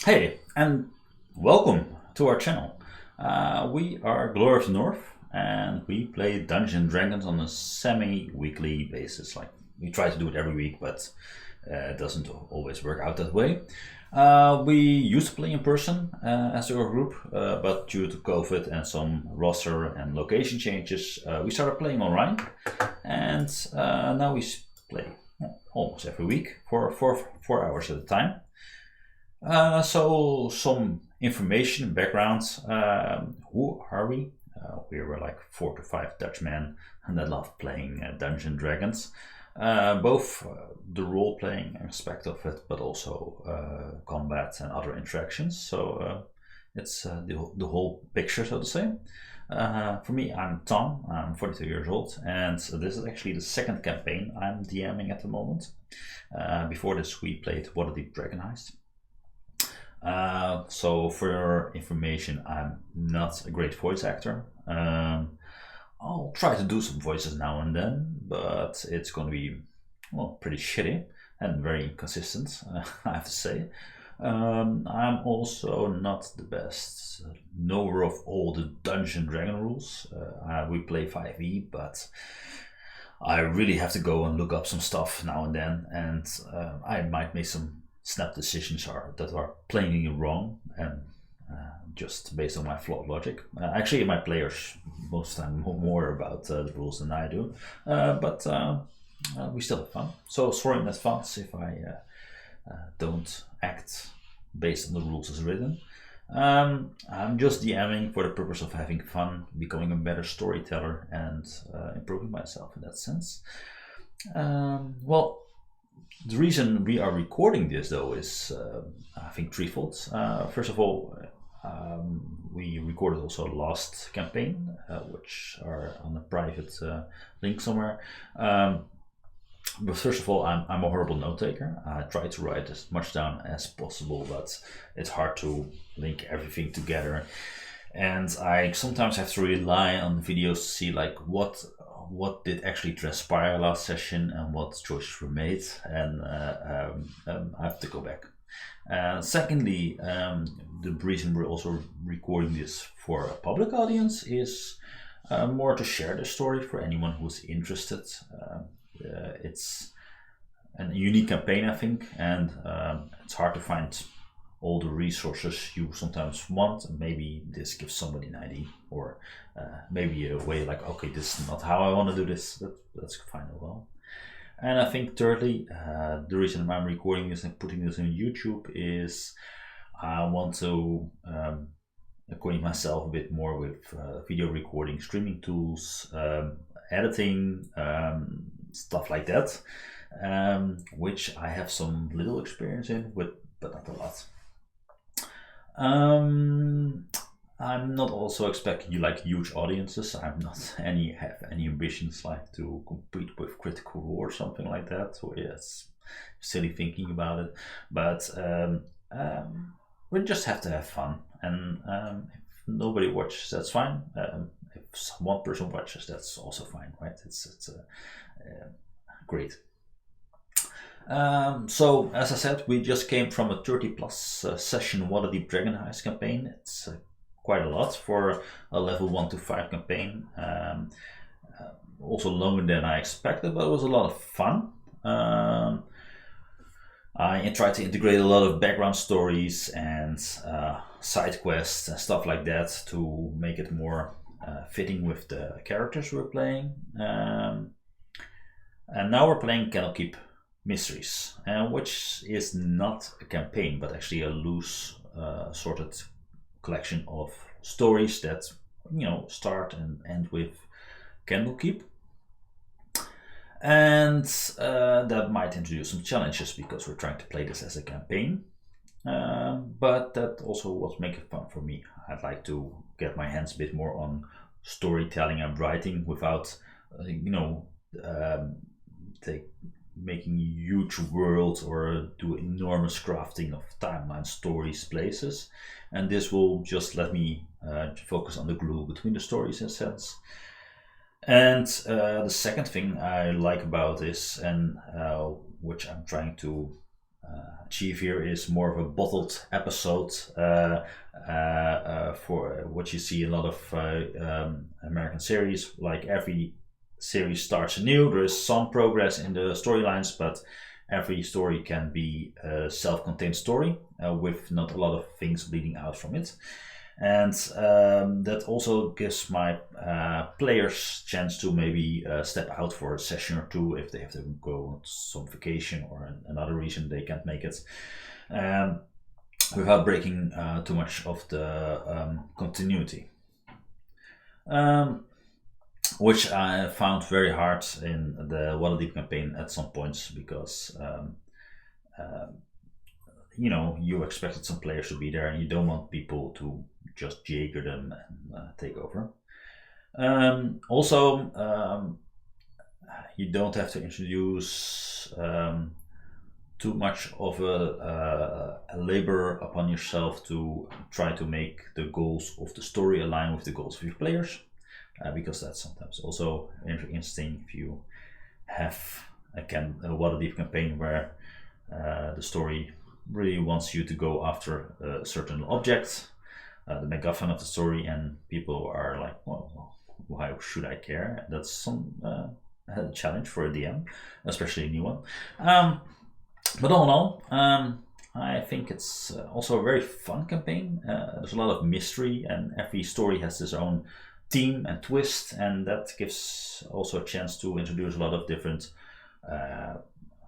Hey, and welcome to our channel. We are Glory of the North, and we play Dungeons and Dragons on a semi-weekly basis. Like, we try to do it every week, but it doesn't always work out that way. We used to play in person as our group, but due to COVID and some roster and location changes, we started playing online, and now we play almost every week for 4 hours at a time. So some information, background. Who are we? We were like 4 to 5 Dutchmen that love playing Dungeons and Dragons. Both the role-playing aspect of it, but also combat and other interactions. So it's the whole picture, so to say. For me, I'm Tom. I'm 42 years old, and this is actually the second campaign I'm DMing at the moment. Before this, we played Waterdeep Dragon Heist. So for your information, I'm not a great voice actor. I'll try to do some voices now and then, but it's going to be, well, pretty shitty and very inconsistent, I have to say. I'm also not the best knower of all the Dungeons and Dragon rules. We play 5e, but I really have to go and look up some stuff now and then, and I might make some snap decisions that are plainly wrong, and just based on my flawed logic. Actually, my players most of the time know more about the rules than I do, but we still have fun. So sorry in advance if I don't act based on the rules as written. I'm just DMing for the purpose of having fun, becoming a better storyteller, and improving myself in that sense. Well, the reason we are recording this, though, is I think threefold. First of all, we recorded also last campaign, which are on a private link somewhere. But first of all, I'm a horrible note taker. I try to write as much down as possible, but it's hard to link everything together. And I sometimes have to rely on videos to see like what did actually transpire last session and what choices were made, and I have to go back. Secondly, the reason we're also recording this for a public audience is more to share the story for anyone who's interested. It's a unique campaign, I think, and it's hard to find all the resources you sometimes want, and maybe this gives somebody an idea, or maybe a way like, okay, this is not how I want to do this. That's fine as well. And I think thirdly, the reason I'm recording this and putting this on YouTube is I want to acquaint myself a bit more with video recording, streaming tools, editing, stuff like that, which I have some little experience in, but not a lot. I'm not also expecting you like huge audiences. I'm not have any ambitions like to compete with Critical Role or something like that. So yes, silly thinking about it. But we just have to have fun, and if nobody watches, that's fine. If one person watches, that's also fine, right? It's great. So as I said, we just came from a 30 plus session Waterdeep Dragon Heist campaign. It's quite a lot for a level 1 to 5 campaign. Also longer than I expected, but it was a lot of fun. I tried to integrate a lot of background stories and side quests and stuff like that to make it more fitting with the characters we're playing. And now we're playing Candlekeep mysteries, which is not a campaign, but actually a loose, sorted collection of stories that start and end with Candlekeep. And that might introduce some challenges because we're trying to play this as a campaign. But that also was making it fun for me. I'd like to get my hands a bit more on storytelling and writing without, making huge worlds or do enormous crafting of timeline stories, places. And this will just let me focus on the glue between the stories in a sense. And the second thing I like about this, and which I'm trying to achieve here, is more of a bottled episode for what you see in a lot of American series. Like every series starts anew, there is some progress in the storylines, but every story can be a self-contained story with not a lot of things bleeding out from it. And that also gives my players chance to maybe step out for a session or two if they have to go on some vacation or another reason they can't make it, without breaking too much of the continuity, which I found very hard in the Waterdeep campaign at some points because you expected some players to be there and you don't want people to just Jaeger them and take over. Also, you don't have to introduce too much of a labor upon yourself to try to make the goals of the story align with the goals of your players, because that's sometimes also interesting if you have a Waterdeep campaign where the story really wants you to go after a certain object, the MacGuffin of the story, and people are like, well, why should I care? That's some challenge for a DM, especially a new one. But all in all, I think it's also a very fun campaign. There's a lot of mystery, and every story has its own theme and twist, and that gives also a chance to introduce a lot of different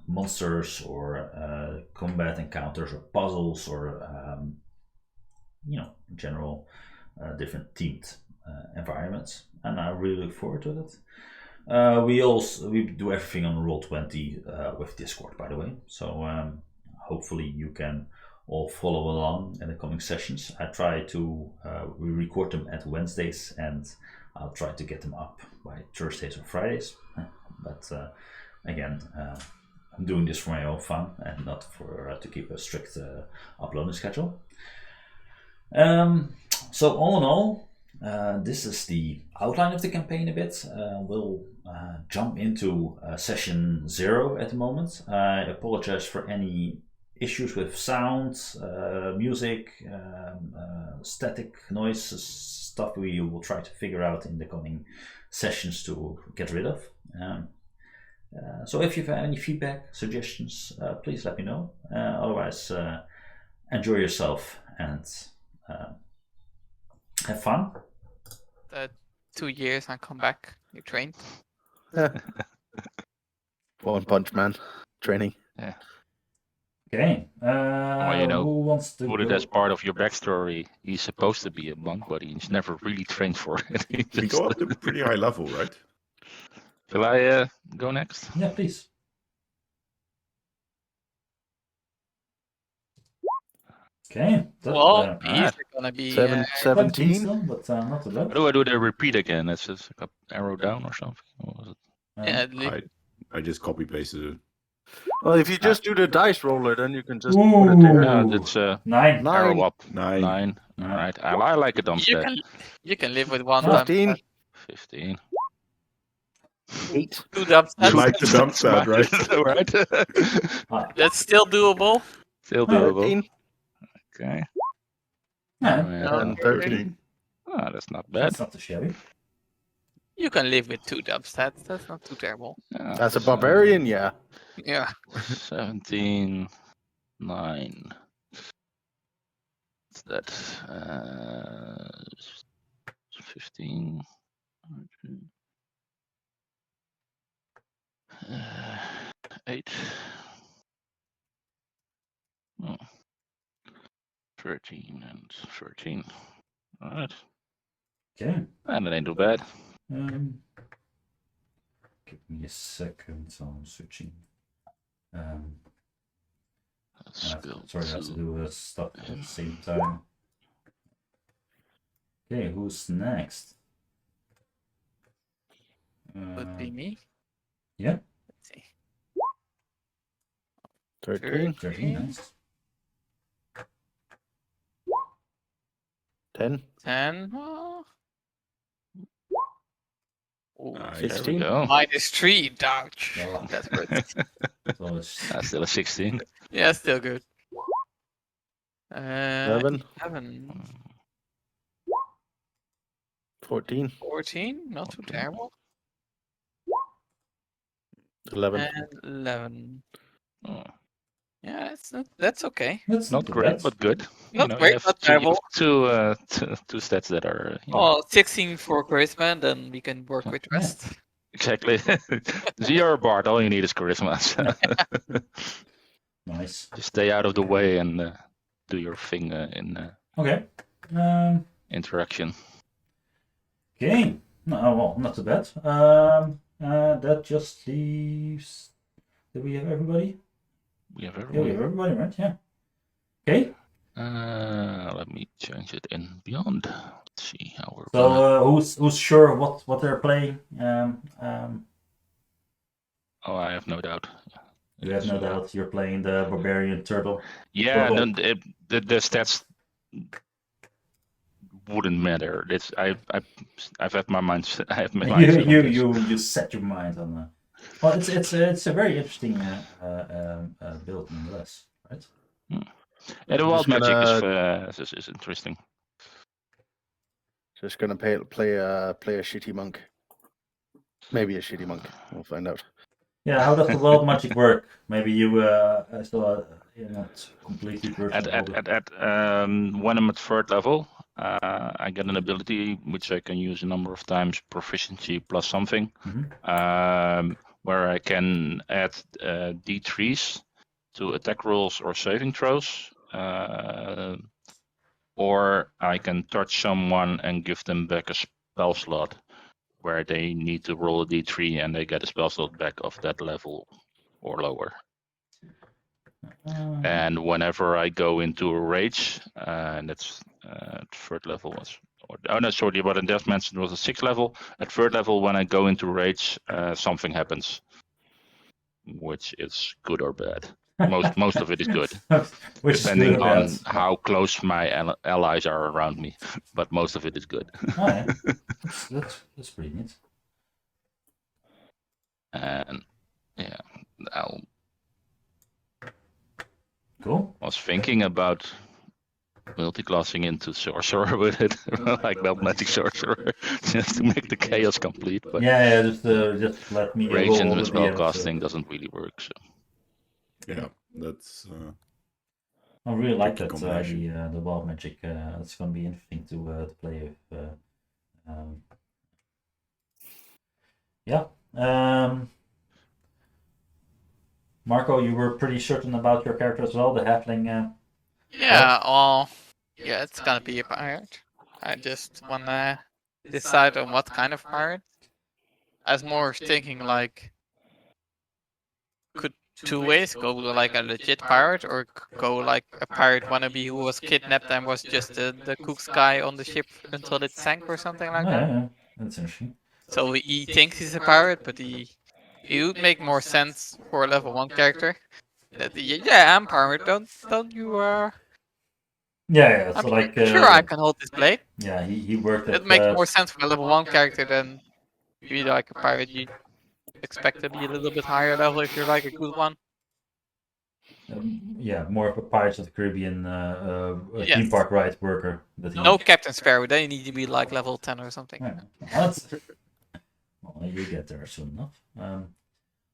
monsters or combat encounters or puzzles or in general different themed environments, and I really look forward to that. We do everything on Roll20 with Discord, by the way, so hopefully you can all follow along in the coming sessions. I try to we record them at Wednesdays, and I'll try to get them up by Thursdays or Fridays, but again, I'm doing this for my own fun and not for to keep a strict uploading schedule. So all in all, this is the outline of the campaign a bit. We'll jump into session 0 at the moment. I apologize for any issues with sound, music, static noises, stuff we will try to figure out in the coming sessions to get rid of. So if you have any feedback, suggestions, please let me know. Otherwise, enjoy yourself and have fun. 2 years and come back. You trained. One Punch Man training. Yeah. Okay. Who wants to put it go? as part of your backstory. He's supposed to be a monk, but he's never really trained for it. We go up to a pretty high level, right? Shall I go next? Yeah, please. Okay. Well, he's gonna be 17. Still, but not too How bad. do I do the repeat again? That's just like a arrow down or something. What was it? I just copy pasted it. Well, if you just do the dice roller, then you can just Ooh. put it there. Yeah, that's 9. arrow up. 9. 9. All right. I like it on you stat. you can live with one 15. dump 15. 8. 2 dump You stats. like the dump stat, right? Right. That's still doable. Still doable. 13. Okay. Yeah, And 13. Oh, that's not bad. that's not too shabby. You can live with 2 dump stats. That's not too terrible. Yeah, As a barbarian, yeah. Yeah. 17, 9. What's that? 15. 8. 13 and 13. Alright. Okay. And it ain't too bad. Give me a second. So I'm switching. Spill Sorry, I have to two. do stuff at the same time. Okay, who's next? Would be me. Yeah, Let's see. 13, 13, nice. 10, 10. Oh. Ooh, Nice. There we 16. go. -3. Ouch. Oh. That hurts. So it's That's still a 16. Yeah, still good. 11, 11. 14, 14. Not too terrible. 11. And 11. Oh, Yeah, that's okay. that's not too great, bad. but good. Not you great, have not two, terrible. two stats that are. Oh, 16 for charisma, and then we can work with the Yeah. rest. Exactly. Zero Bard, all you need is charisma. So Nice. just stay out of the way and do your thing in Okay. interaction. Okay. No, well, not too bad. That just leaves. Do we have everybody? We have Yeah, we everyone. have everybody, right? Yeah. Okay. Let me change it in Beyond. Let's see how we're So gonna... who's sure what they're playing? Oh, I have no doubt. You have no doubt you're playing the barbarian turtle. Yeah, Turtle. no, the stats wouldn't matter. It's I've had my mind. I have my mind set on this. You set your mind on that. Well, it's a very interesting build nonetheless, right? Yeah, the wild Just magic is interesting. Just gonna play a shitty monk. Maybe a shitty monk. We'll find out. Yeah, how does the wild magic work? Maybe you still you're not completely versed. When I'm at third level, I get an ability which I can use a number of times, proficiency plus something, where I can add D3s to attack rolls or saving throws, or I can touch someone and give them back a spell slot where they need to roll a D3 and they get a spell slot back of that level or lower. And whenever I go into a rage, and that's third level, but in Death Mansion it was a 6th level. At third level, when I go into rage, something happens, which is good or bad. Most of it is good, depending on how close my allies are around me. But most of it is good. Oh, yeah. That's pretty neat. And yeah, Cool. I was thinking about multi-classing into sorcerer with it, like Magic Sorcerer, just to make the chaos complete. But yeah, just let me rage roll and all the spell DMs, casting doesn't really work. So Yeah, that's. I really like tricky that combination. the wild magic. It's gonna be interesting to play with. Yeah. Marco, you were pretty certain about your character as well, the halfling. Yeah, yeah, it's gonna be a pirate. I just wanna decide on what kind of pirate. I was more thinking like, could two ways go like a legit pirate or go like a pirate wannabe who was kidnapped and was just the cook's guy on the ship until it sank or something like that. Yeah, that's interesting. So he thinks he's a pirate, but he would make more sense for a level 1 character. That yeah, I'm pirate. Don't you? Yeah. I'm So like. sure I can hold this blade. Yeah, he worked at. It makes more sense for a level 1 character than be like a pirate. You expect to be a little bit higher level if you're like a good one. Yeah, more of a Pirates of the Caribbean Yes. theme park ride worker. No Captain Sparrow. They need to be like level 10 or something. Yeah. Well, you get there soon enough.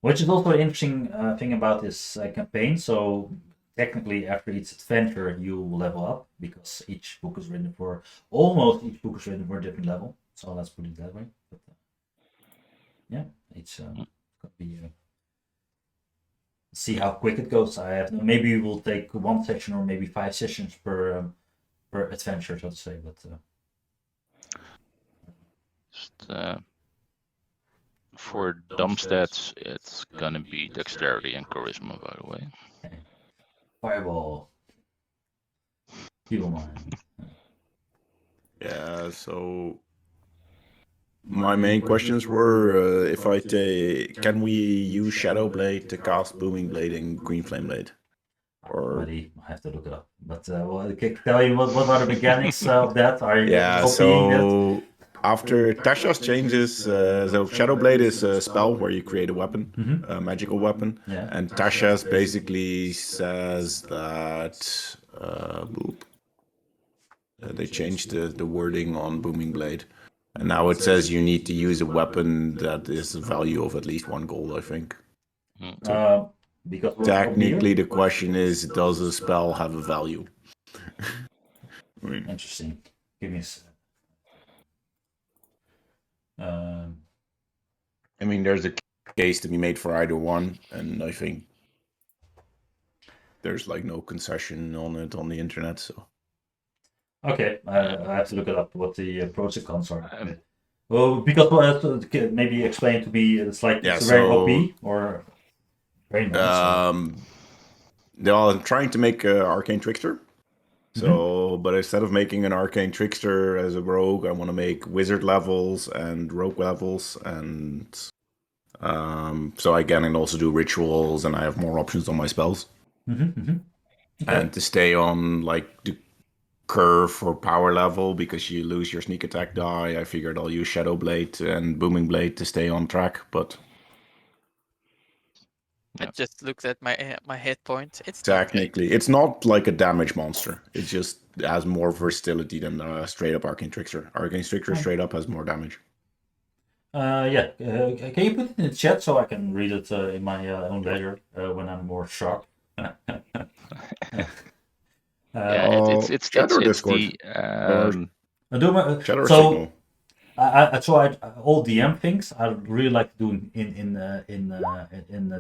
Which is also an interesting thing about this campaign. So technically, after each adventure, you level up because each book is written for each book is written for a different level. So let's put it that way. But yeah, it's gonna be see how quick it goes. I have maybe we'll take 1 session or maybe 5 sessions per adventure, so to say. But for dumb stats, it's gonna be dexterity and charisma, by the way. okay. Fireball, Evil Mind. Yeah, so my main questions were if I take, can we use Shadow Blade to cast Booming Blade and Green Flame Blade? Or I have to look it up. But well, can I tell you what are the mechanics of that? Are you yeah, copying that? so after Tasha's changes, so Shadow Blade is a spell where you create a weapon, a magical weapon, Yeah. and Tasha's basically says that boop, they changed the wording on Booming Blade, and now it says you need to use a weapon that is a value of at least 1 gold, I think. Because we're Technically, the question is, does a spell have a value? Interesting. Give me a sec. I mean, there's a case to be made for either one, and I think there's like no concession on it on the internet. So Okay, I have to look it up. What the pros and cons are. Well, because well, I have to maybe explain to me. It's like Yeah, it's very so- OP or very nice. they're trying to make an Arcane Trickster. So, but instead of making an Arcane Trickster as a rogue, I want to make wizard levels and rogue levels, and so I can also do rituals, and I have more options on my spells. Okay. And to stay on like the curve for power level, because you lose your sneak attack die, I figured I'll use Shadow Blade and Booming Blade to stay on track. But I just looked at my hit point. It's technically, it's not like a damage monster. It just has more versatility than straight up Arcane Trickster. Arcane Trickster straight up has more damage. Yeah. Can you put it in the chat so I can read it in my own leisure when I'm more sharp? It's chat or it's Discord? the Chat or so Signal? I tried all DM things. I really like doing in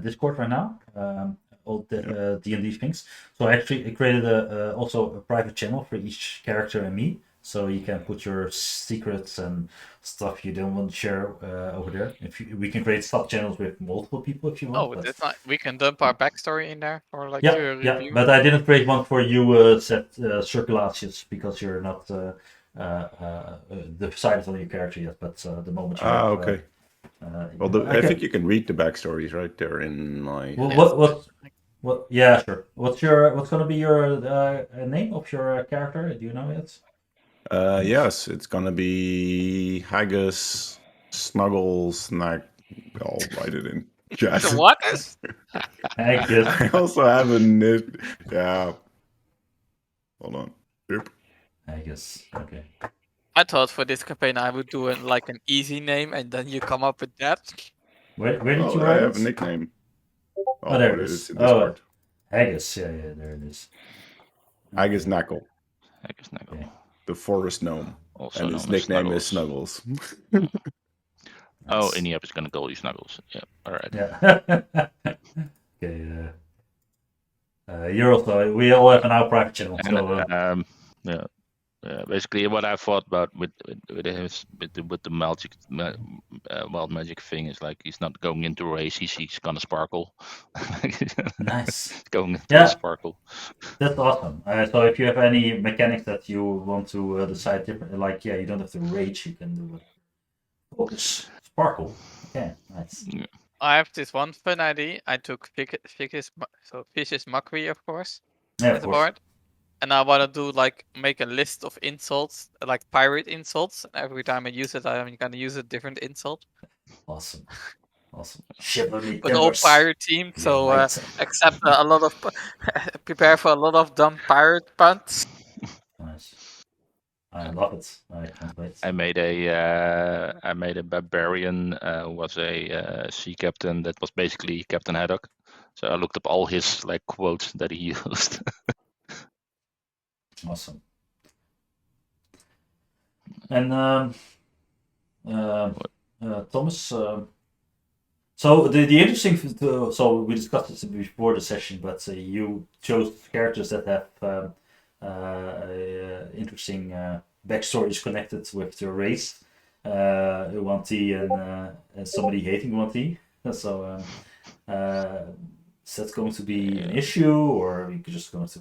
Discord right now. All the D&D things. So I actually created also a private channel for each character and me. So you can put your secrets and stuff you don't want to share over there. We can create sub channels with multiple people if you want. Oh, that's not. We can dump our backstory in there or like Yeah, do a yeah. review. But I didn't create one for you, Circulacious, because you're not decided on your character yet. But the moment you have, Okay. Well, I think you can read the backstories right there in my. Well, what? Yeah, sure. What's gonna be your name of your character? Do you know it? Yes, it's gonna be Haggis Snuggles Snack. I'll write it in chat. So what is? Haggis. I also have a knit. Yeah. Hold on. Oop. Haggis. Okay. I thought for this campaign I would do like an easy name and then you come up with that. Where did you Oh, I write have a it? nickname. Oh, there but it is. It's in Discord. Haggis. Yeah, there it is. Haggis Knackle, Haggis Knackle. Okay. the forest gnome, Also and known his as nickname is Snuggles. Snuggles. Oh, and Yep is gonna call you Snuggles. Yeah, all right. Yeah. Okay. You're also. We all have an our private channel. And, So, basically, what I thought about with the magic, wild magic thing is like he's not going into a race. He's gonna sparkle. nice. Going into Yeah. a sparkle. That's awesome. So if you have any mechanics that you want to decide different, like you don't have to rage, you can do it. Focus, sparkle. Okay, nice. I have this one fun idea. I took Fish's Mockery, of course, Yeah, as a board. And I want to do like make a list of insults, like pirate insults. And every time I use it, I'm gonna use a different insult. Awesome. Chivalry But all pirate themed, so accept a lot of prepare for a lot of dumb pirate puns. Nice. I love it. I can't wait. I made a barbarian who was a sea captain that was basically Captain Haddock. So I looked up all his like quotes that he used. Awesome. And Thomas, So the interesting so we discussed this before the session, but you chose characters that have interesting backstories connected with their race, 1T and somebody hating 1T. So is that going to be an issue, or are we just going to?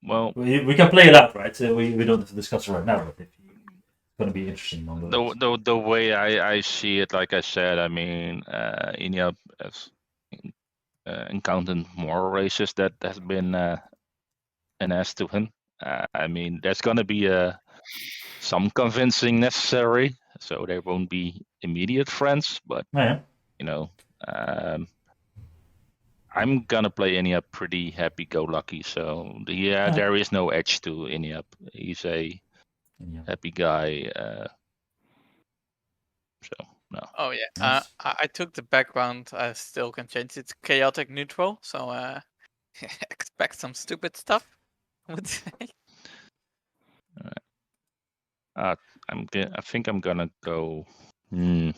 Well, we can play it out, right? We don't have to discuss it right now, but it's going to be interesting. the way I see it, like I said, I mean, Ineop has encountered more races that has been an ass to him. I mean, there's going to be some convincing necessary, so they won't be immediate friends, but you know, I'm gonna play Ineop pretty happy-go-lucky. So there is no edge to Ineop. He's a happy guy. So no. Oh yeah. Nice. I took the background. I still can change it to chaotic neutral. So expect some stupid stuff. I would say. I think I'm gonna go. No.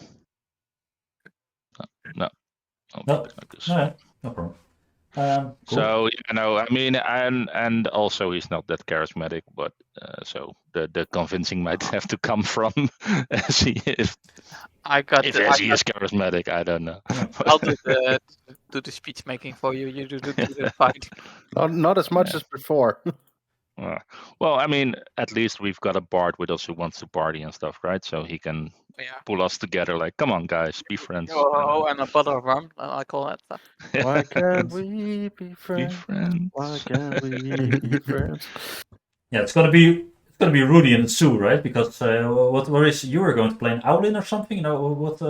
No, This. no problem. Cool. So I mean, and also he's not that charismatic, but so the convincing might have to come from as he is. As he is charismatic, I don't know. I'll do the speech making for you. You do the fight. Not as much as before. Well, I mean, at least we've got a bard with us who wants to party and stuff, right? So he can pull us together. Like, come on, guys, be friends. Oh, and a bottle of rum. I call that stuff. Why can't we be friends? Why can't we be friends? Yeah, it's gonna be Rudy and Sue, right? Because what is you were going to play an Owlin or something? You know what?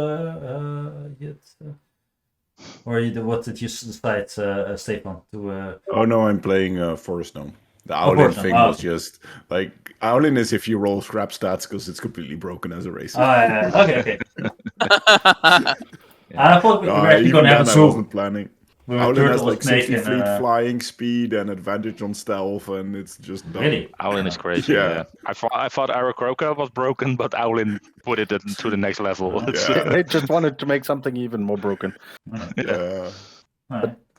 What did you decide, Stefan? To Oh no, I'm playing Forest Gnome. The Owlin thing was just like Owlin is if you roll scrap stats because it's completely broken as a race. Okay. I thought we were actually going to have a I wasn't planning. Owlin has like 60 fleet flying speed and advantage on stealth, and it's just dumb. Really? Owlin is crazy. Yeah. I thought Aarakocra was broken, but Owlin put it to the next level. They just wanted to make something even more broken. Yeah.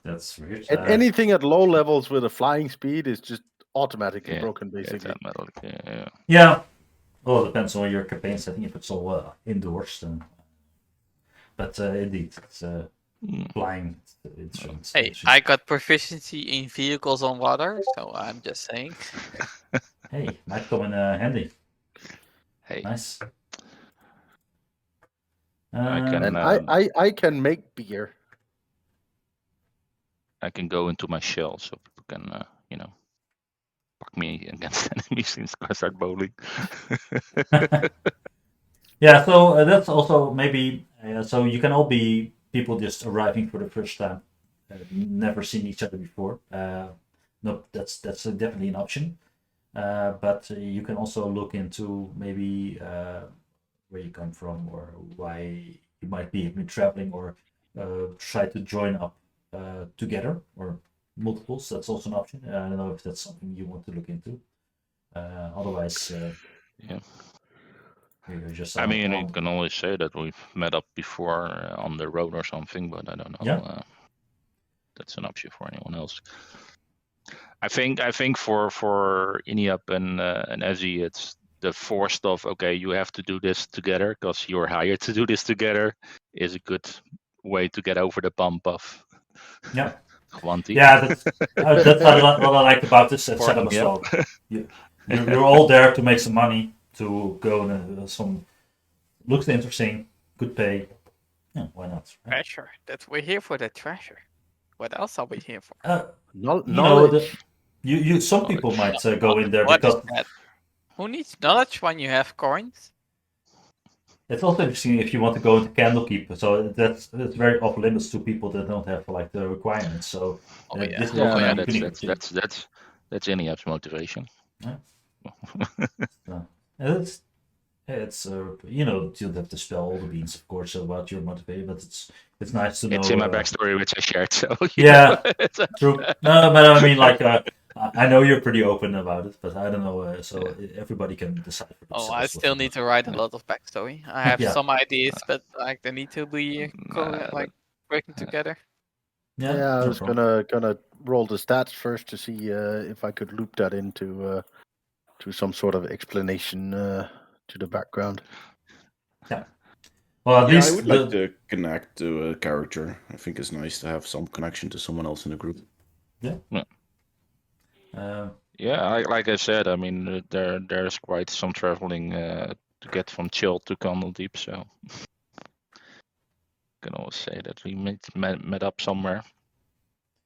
That's weird. Anything at low levels with a flying speed is just automatically broken, basically. Yeah. Well, it depends on your campaign setting. If it's all indoors, then. But indeed, it's flying. Hey, I got proficiency in vehicles on water, so I'm just saying. Hey, might come in handy. Hey. Nice. I can make beer. I can go into my shell, so people can, fuck me against enemies and start bowling. Yeah, so that's also maybe so you can all be people just arriving for the first time, never seen each other before. No, that's definitely an option. But you can also look into maybe where you come from or why you might be traveling, or try to join up together or multiples. That's also an option. I don't know if that's something you want to look into. Otherwise, yeah. Just I mean, you can always say that we've met up before on the road or something, but I don't know. Yeah. That's an option for anyone else. I think for Ineop and Ezzy, it's the forced of okay, you have to do this together because you're hired to do this together is a good way to get over the bump of. Yeah. 1T. Yeah, that's what I like about this setup as well. You're all there to make some money, to go and some looks interesting, good pay. Yeah, why not? Right? Treasure. We're here for the treasure. What else are we here for? Knowledge. Some people might go in there what because who needs knowledge when you have coins? it's also interesting if you want to go into Candlekeep. So that's very off limits to people that don't have like the requirements. So that's Ineop's motivation. Yeah. It's you don't have to spell all the beans, of course, about your motivation, but it's nice to know. It's in my backstory, which I shared. So yeah, true. No, but I mean, like I know you're pretty open about it, but I don't know. So everybody can decide for Oh, themselves. I still need to write a lot of backstory. I have Yeah. some ideas, but like they need to be working together. Yeah, I no was problem. gonna roll the stats first to see if I could loop that into to some sort of explanation to the background. Well, at Yeah, I least would like to connect to a character. I think it's nice to have some connection to someone else in the group. Yeah, like I said, I mean, there's quite some traveling to get from Chill to Candlekeep, so can always say that we met up somewhere.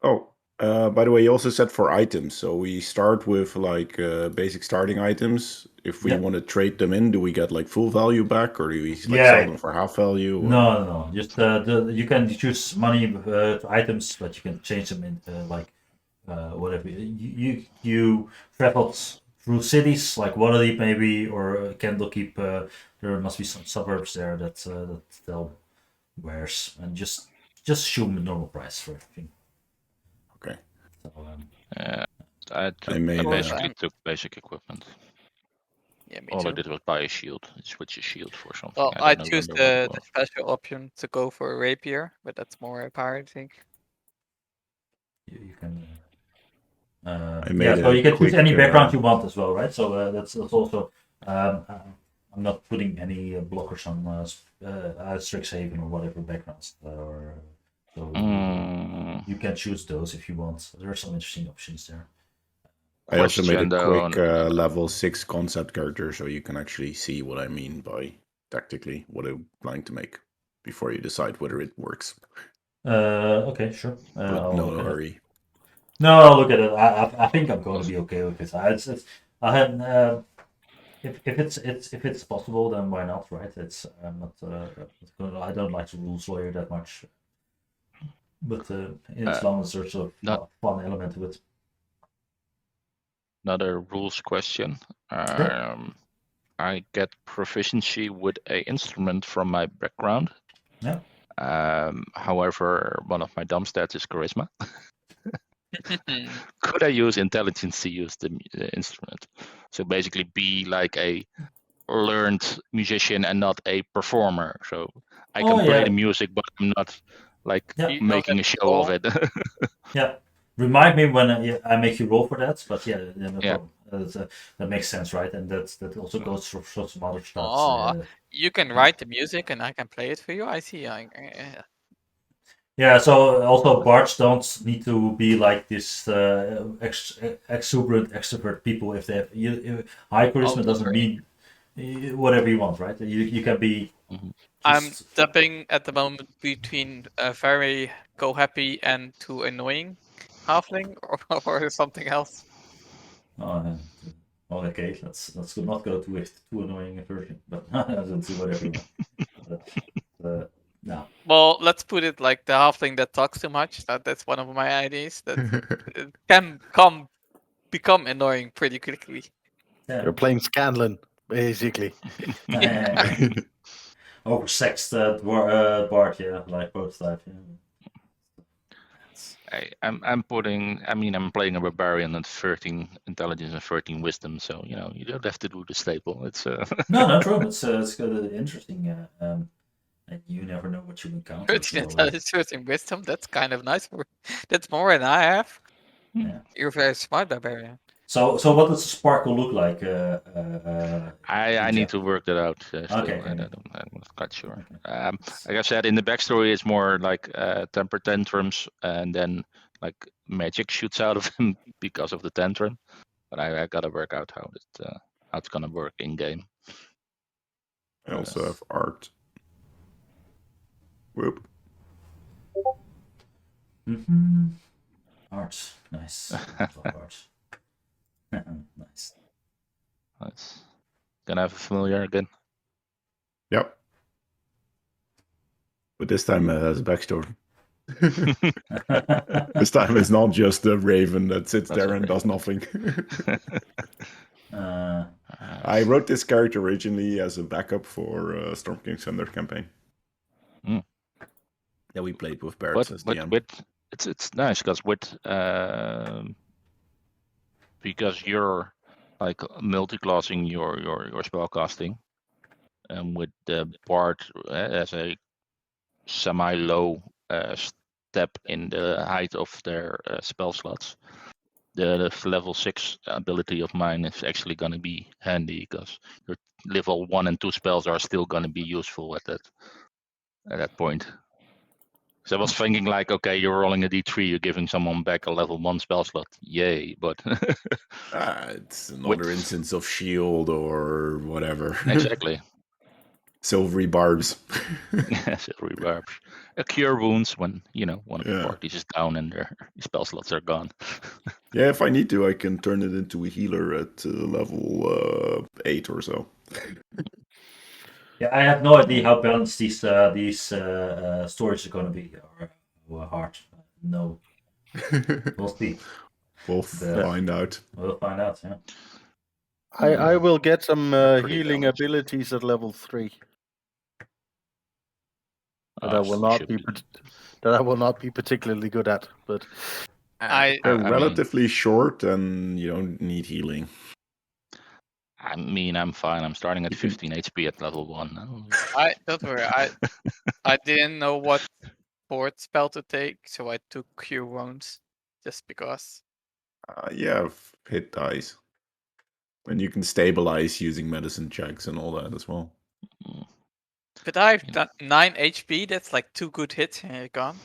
Oh, by the way, you also said for items. So we start with like basic starting items. If we want to trade them in, do we get like full value back, or do we like sell them for half value? Or... No. Just you can choose money items, but you can change them in whatever. You traveled through cities like Waterdeep maybe or Candlekeep. There must be some suburbs there that sell wares, and just assume the normal price for everything. Okay. So, I basically took basic equipment. Yeah, me All too. I did was buy a shield. Switch a shield for something. Well, I I don't choose remember what it the was. special option to go for a rapier, but that's more a pirate thing. you can. So you can choose any background you want as well, right? So that's also. I'm not putting any blockers on Strixhaven or whatever backgrounds. You can choose those if you want. There are some interesting options there. I also made a quick level 6 concept character, so you can actually see what I mean by tactically what I'm planning to make before you decide whether it works. Okay, sure. But no hurry. No, I'll look at it. I think I'm going to be okay with this. I had if it's possible, then why not, right? It's I'm not. I don't like the rules lawyer that much, but as long as there's a fun element to it. Another rules question. I get proficiency with a instrument from my background. Yeah. However, one of my dumb stats is charisma. Could I use intelligence to use the instrument? So basically be like a learned musician and not a performer. So I can play the music, but I'm not like making a show of it. Yeah. Remind me when I make you roll for that, but no problem. That makes sense, right? And that also goes for some other stuff. Oh, you can write the music and I can play it for you. I see. Yeah, so also bards don't need to be like this exuberant extrovert people. If they have high charisma, doesn't mean whatever you want, right? You can be. I'm stepping at the moment between a very go happy and too annoying halfling or something else. Okay, let's not go to a too annoying a version, but let's do whatever you want. No. Well, let's put it like the halfling that talks too much. That's one of my ideas. That it can become annoying pretty quickly. Yeah. You're playing Scanlan, basically. Oversexed bard, like both types. I'm playing a barbarian at 13 intelligence and 13 wisdom, so you don't have to do the staple. It's No, true. It's good, interesting. And you never know what you encounter. 13 intelligence, 13 wisdom. That's kind of nice. That's more than I have. Yeah. You're very smart, barbarian. So what does the sparkle look like? I need to work that out. Okay. I'm not quite sure. Okay. Like I said, in the backstory, it's more like temper tantrums, and then like magic shoots out of him because of the tantrum. But I gotta work out how it's gonna work in game. I also have art. Whoop. Art, nice. Art. Nice. Gonna have a familiar again. Yep. But this time it has a backstory. This time it's not just a raven that sits there and does nothing. I wrote this character originally as a backup for Storm King's Thunder campaign. That we played with Barrett as DM. It's nice because with because you're like multi-classing your spellcasting, and with the bard as a semi-low step in the height of their spell slots, the level 6 ability of mine is actually going to be handy because your level 1 and 2 spells are still going to be useful at that point. So I was thinking like, okay, you're rolling a d3, you're giving someone back a level 1 spell slot, yay! But it's another instance of shield or whatever. exactly. Silvery barbs. Silvery barbs. Cure wounds when one of the Yeah. parties is down and their spell slots are gone. Yeah, if I need to, I can turn it into a healer at level 8 or so. Yeah, I have no idea how balanced these stories are going to be or hard. No, we'll see. We'll find out. We'll find out. Yeah. I will get some Pretty healing balanced. abilities at level 3 that Oh, I will you not should be that I will not be particularly good at. But I They're I mean- relatively short, and you don't need healing. I mean, I'm fine. I'm starting at 15 HP at level 1. don't worry. I didn't know what board spell to take, so I took Cure Wounds just because. You have hit dice. And you can stabilize using medicine checks and all that as well. But I've done 9 HP. That's like 2 good hits and you're gone.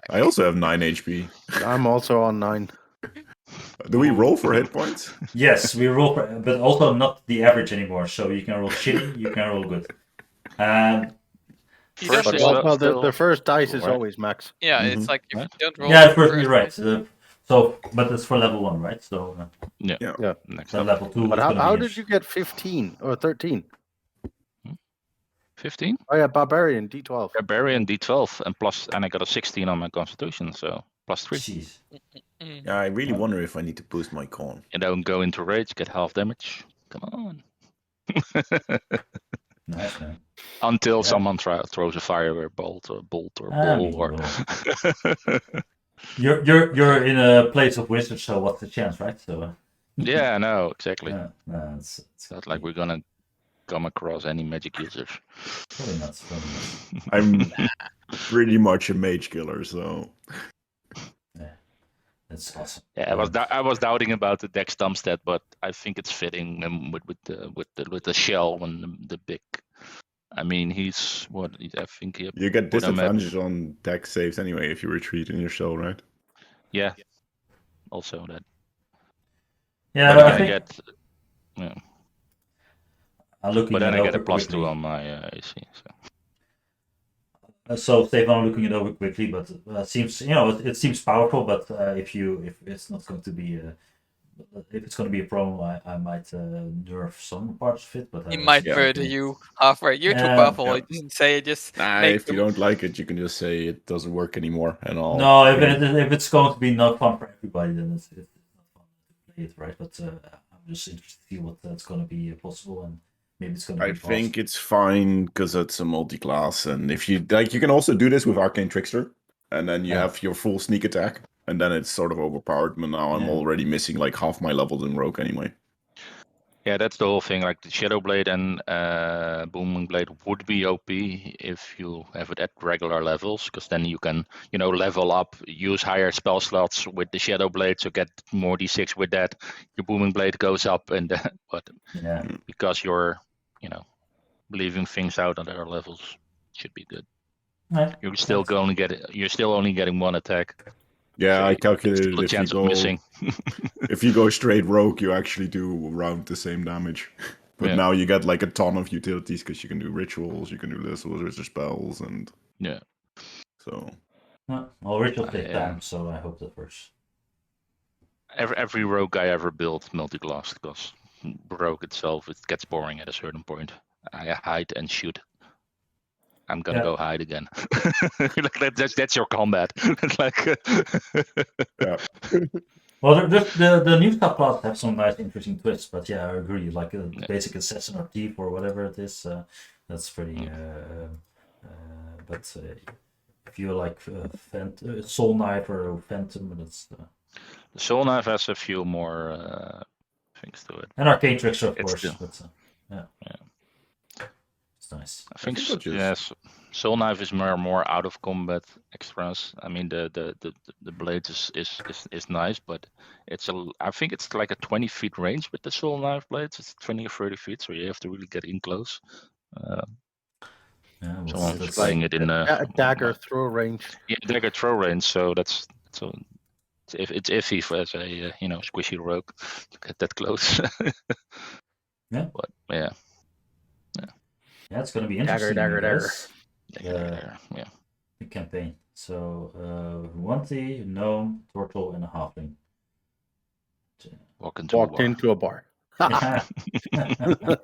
I also have 9 HP. I'm also on 9. Do we roll for hit points? Yes, we roll, but also not the average anymore. So you can roll shitty, you can roll good. You First don't is roll. Well, still- the first dice is right. always max. Yeah, it's Mhm. like if Right. you don't roll. Yeah, the first, first you're right. dice- So, but it's for level 1, right? So, Next then up, level 2 But is going to how be. did you get 15 or 13? 15. Oh yeah, Barbarian D12. Barbarian D12 and I got a 16 on my Constitution, so +3. Jeez. Mm. Yeah, I really wonder if I need to boost my con. You don't go into rage, get half damage. Come on. Nice, man. Until Yeah. someone throws a fire bolt or ball mean, or. You're in a place of wizards, so what's the chance, right? So. Yeah, no, exactly. Yeah, no, it's Not like we're gonna come across any magic users. Probably not. Probably not. I'm pretty much a mage killer, so. That's awesome. Yeah, I was doubting about the dex dump stat, but I think it's fitting with the shell and the big. I mean, he's what I think he. You get put him at- disadvantage on dex saves anyway if you retreat in your shell, right? Yeah. Also that. Yeah, But I then think. I get. Yeah. I'm looking But then it I get a over +2 quickly. on my AC. So. So Stefan, I'm looking it over quickly, but it seems it seems powerful. But if it's not going to be if it's going to be a problem, I might nerf some parts of it. But He might Yeah. murder you halfway. You're too Yeah, powerful. yeah. He didn't say it. Just Nah, make if you them- don't like it, you can just say it doesn't work anymore, and I'll. No, if it's going to be not fun for everybody, then it's not fun to play it, right? But I'm just interested to see what that's going to be possible, and maybe it's going to be. I think it's fine because it's a multi-class, and if you like, you can also do this with Arcane Trickster, and then you Yeah. have your full sneak attack, and then it's sort of overpowered. But now I'm Yeah. already missing like half my levels in Rogue anyway. Yeah, that's the whole thing. Like the Shadow Blade and Booming Blade would be OP if you have it at regular levels, because then you can, level up, use higher spell slots with the Shadow Blade, so get more d6 with that. Your Booming Blade goes up, and but Yeah. because you're, leaving things out on other levels, it should be good. Right. You're still only getting one attack. Yeah, so I there's calculated still a if you chance of go missing. if you go straight Rogue, you actually do around the same damage. But Yeah. now you get like a ton of utilities because you can do rituals, you can do wizard spells, and Yeah. so. No, well, ritual take Yeah. time, so I hope that works. Every rogue I ever built multi-class, because rogue itself, it gets boring at a certain point. I hide and shoot. I'm gonna Yeah. go hide again. Like that's your combat. It's like Yeah. Well, the new subclass have some nice, interesting twists, but yeah, I agree. Like the basic assassin or thief or whatever it is, that's pretty. But if you like Soul Knife or Phantom, that's. the Soul Knife has a few more things to it. And Arcane Trickster, of It's course. still- But, it's nice. I think I'll just- yes, Soul Knife is more out of combat extras. I mean the blade is nice, but I think it's like a 20 feet range with the Soul Knife blades. It's 20 or 30 feet, so you have to really get in close. Someone's playing it in a dagger throw range. Yeah, dagger throw range. So it's iffy for as a squishy rogue to get that close. Yeah. But yeah. Yeah, it's going to be interesting. Dagger. guys. Yeah. The campaign. So, Wanty, Gnome, Turtle, and a Halfling. Walked into a bar. Yeah.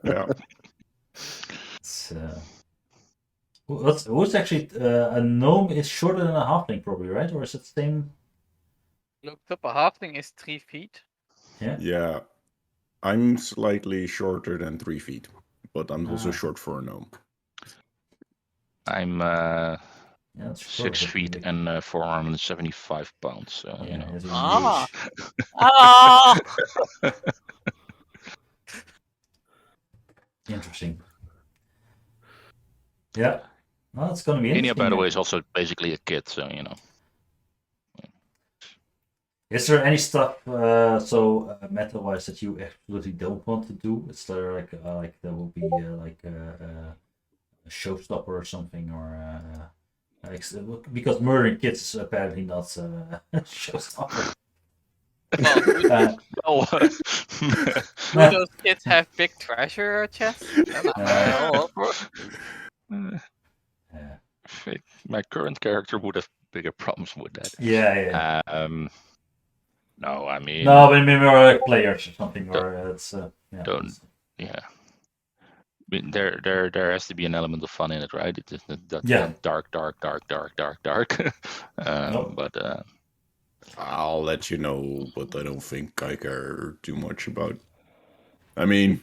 Yeah. It's, what's actually a gnome is shorter than a halfling, probably, right? Or is it the same? Looked up, a halfling is 3 feet. Yeah. I'm slightly shorter than 3 feet, but I'm also short for a gnome. I'm that's 6 feet and 475 pounds. So it's Ah. huge. Ah! Interesting. Yeah. Well, it's going to be Enya, interesting. by the way, is also basically a kid, so Is there any stuff meta-wise that you absolutely don't want to do? Is there like there will be a showstopper or something, or because murdering kids is apparently not a showstopper. Do those kids have big treasure chests? My current character would have bigger problems with that. Yeah. No, I mean. No, but maybe more like players or something, or it's Yeah. I mean, there has to be an element of fun in it, right? It is that dark. Nope. But I'll let you know, but I don't think I care too much about. I mean,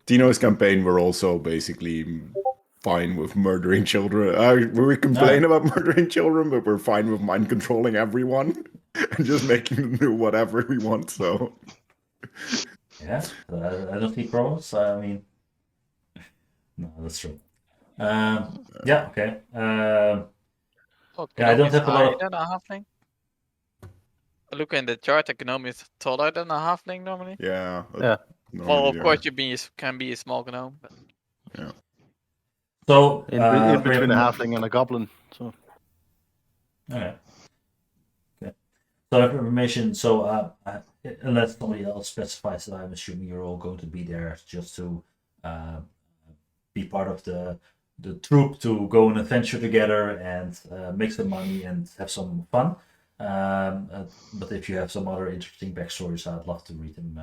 Tino's campaign, we're also basically fine with murdering children. We complain about murdering children, but we're fine with mind controlling everyone and just making them do whatever we want. So yeah, I don't see problems. I mean, no, that's true. Yeah, okay. I don't have a lot of. Than a halfling? Look in the chart, a gnome is taller than a halfling normally. Yeah. Well, of course, you can be a small gnome. But... Yeah. So in between a halfling and a goblin. So. Okay. So information. So unless somebody else specifies that, I'm assuming you're all going to be there just to be part of the troop to go on an adventure together and make some money and have some fun. But if you have some other interesting backstories, I'd love to read them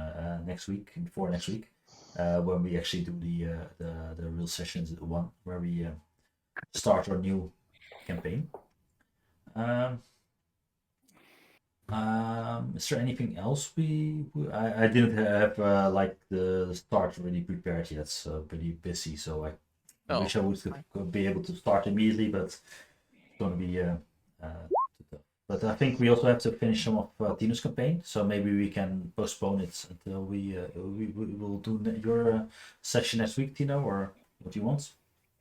before next week, when we actually do the real sessions, the one where we start our new campaign. Is there anything else I didn't have the start really prepared yet, so pretty busy. So I wish I would be able to start immediately, but it's going to be but I think we also have to finish some of Tino's campaign, so maybe we can postpone it until we will do your session next week, Tino, or what do you want?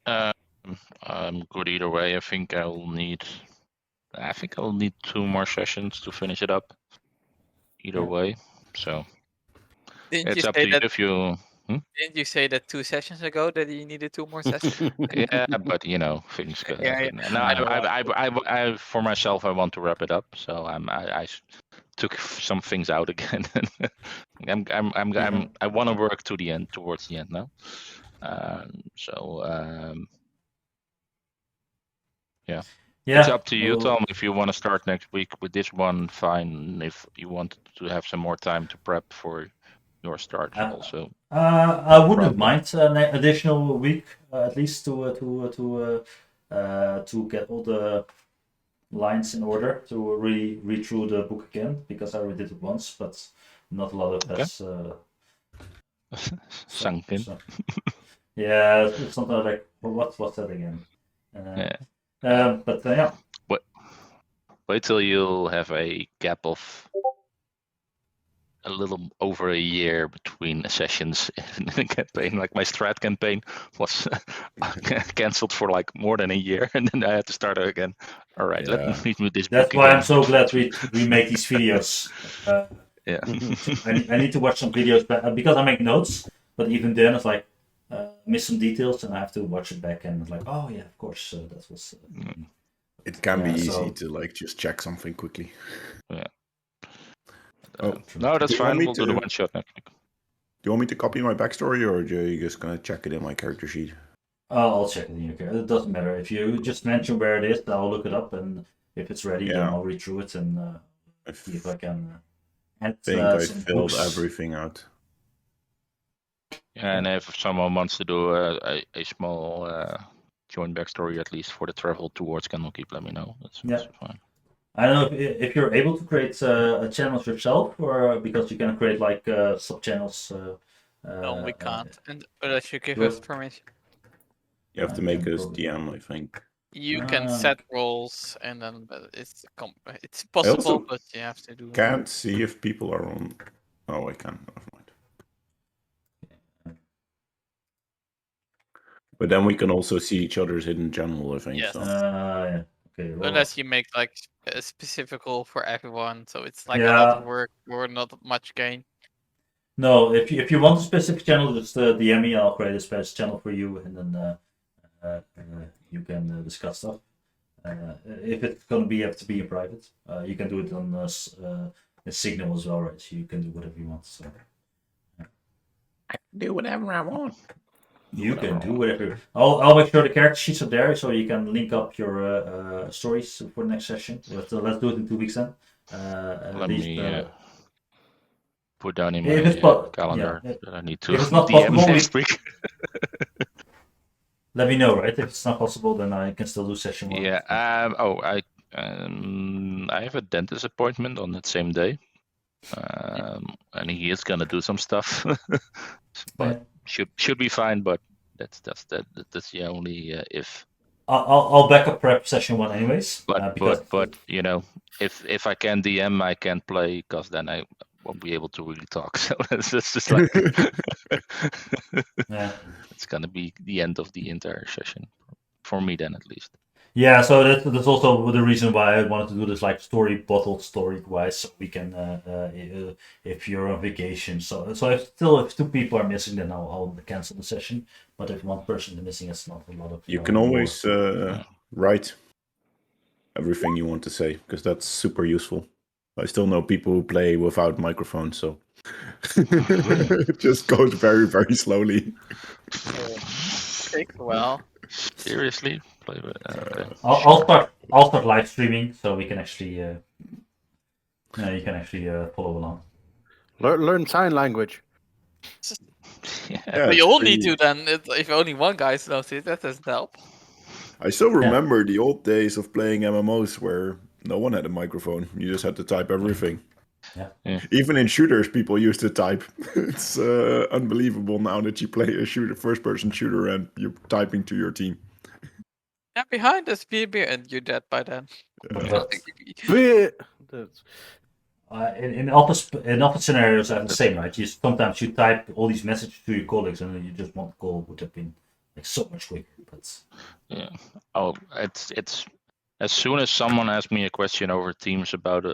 I'm good either way. I think I'll need 2 more sessions to finish it up. Either way, so it's up to you if you. Didn't you say that 2 sessions ago that you needed 2 more sessions? Yeah, but things go. No, I for myself, I want to wrap it up, so I took some things out again. I want to work to the end, towards the end now. Yeah. It's up to you, Tom. If you want to start next week with this one, fine. If you want to have some more time to prep for your start, also. I wouldn't mind an additional week, at least to get all the lines in order, to read through the book again, because I already did it once, but not a lot of us sunk in. Yeah, it's something like, what's that again? But yeah. Wait till you'll have a gap of a little over a year between sessions in the campaign. Like my strat campaign was cancelled for like more than a year, and then I had to start again. All right, let me read me this That's book why again. I'm so glad we make these videos. Yeah. I need to watch some videos back because I make notes, but even then it's like miss some details and I have to watch it back and it's like, oh yeah, of course, that was. It can be Yeah, easy so- to like just check something quickly. Yeah. Oh, No, that's do you want fine. me We'll do the to- one shot next week. Do you want me to copy my backstory, or are you just gonna check it in my character sheet? I'll check it in your character. It doesn't matter if you just mention where it is. I'll look it up, and if it's ready, then Yeah. I'll read through it and I see if I can add think I some filled books. everything out. And if someone wants to do a small joint backstory, at least for the travel towards Candlekeep, let me know. That's also fine. I don't know if you're able to create a channels yourself, or because you can create like sub channels. No, we can't, unless you give well- us permission. You have to I make can us probably- DM, I think. You can Ah. set roles, and then it's also possible, but you have to do. Can't see if people are on. Oh, I can. Never mind. But then we can also see each other's hidden channel, I think. Yes. So. Yeah. Okay. Well, Unless you make like a specific role for everyone, so it's like a Yeah. lot of work or not much gain. No, if you want a specific channel, just DM me. I'll create a special channel for you, and then you can discuss stuff. If it's gonna have to be in private, you can do it on a Signal as well, right? So you can do whatever you want. So I can do whatever I want. you can do whatever. I'll make sure the character sheets are there, so you can link up your stories for the next session. Let's do it in 2 weeks then. Let me put down in if my it's po- calendar yeah, that I need to if it's not DM possible, next week. let me know, right? If it's not possible, then I can still do session 1. Yeah. I have a dentist appointment on that same day, and he is gonna do some stuff, but should be fine. But that's the only if. I'll back up prep session 1 anyways. But you know, if I can DM, I can't play because then I won't be able to really talk. So it's just like yeah. It's gonna be the end of the entire session for me, then at least. Yeah, so that's also the reason why I wanted to do this like story wise, so we can if you're on vacation. So if 2 people are missing, then I'll cancel the session. But if 1 person is missing, it's not a lot of. You can always write everything you want to say, because that's super useful. I still know people who play without microphones, so it just goes very, very slowly. Takes a while. Seriously, play with. Okay. I'll start live streaming, so we can actually you can actually follow along. Learn sign language. Yeah. But you only do then if only one guy knows it. That doesn't help. I still remember the old days of playing MMOs where no one had a microphone. You just had to type everything. Yeah. Even in shooters, people used to type. It's unbelievable now that you play a first-person shooter, and you're typing to your team. Yeah, behind us, beer, and you're dead by then. In office scenarios, I have the same, right? Sometimes you type all these messages to your colleagues, and then you just want to call, would have been like so much quicker. But Yeah. Oh, it's as soon as someone asks me a question over Teams about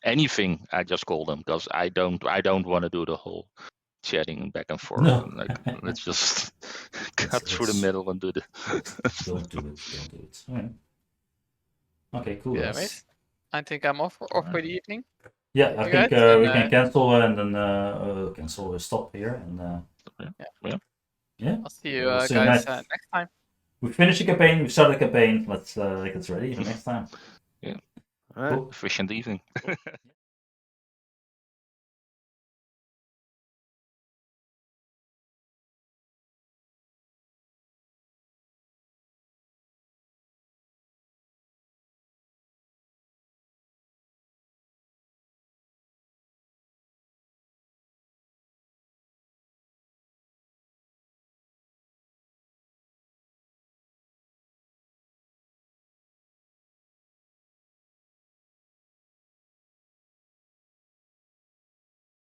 anything, I just call them, because I don't want to do the whole chatting back and forth. No. Like, let's just cut through the middle and do the. Don't do it. All right. Okay, cool. Yeah, mate. I think I'm off for the evening. Yeah, I think we can cancel and then stop here and yeah. I'll see you We'll see guys you next time. We finished the campaign. We started the campaign. Let's get ready for next time. Yeah. All right. Cool. Efficient evening.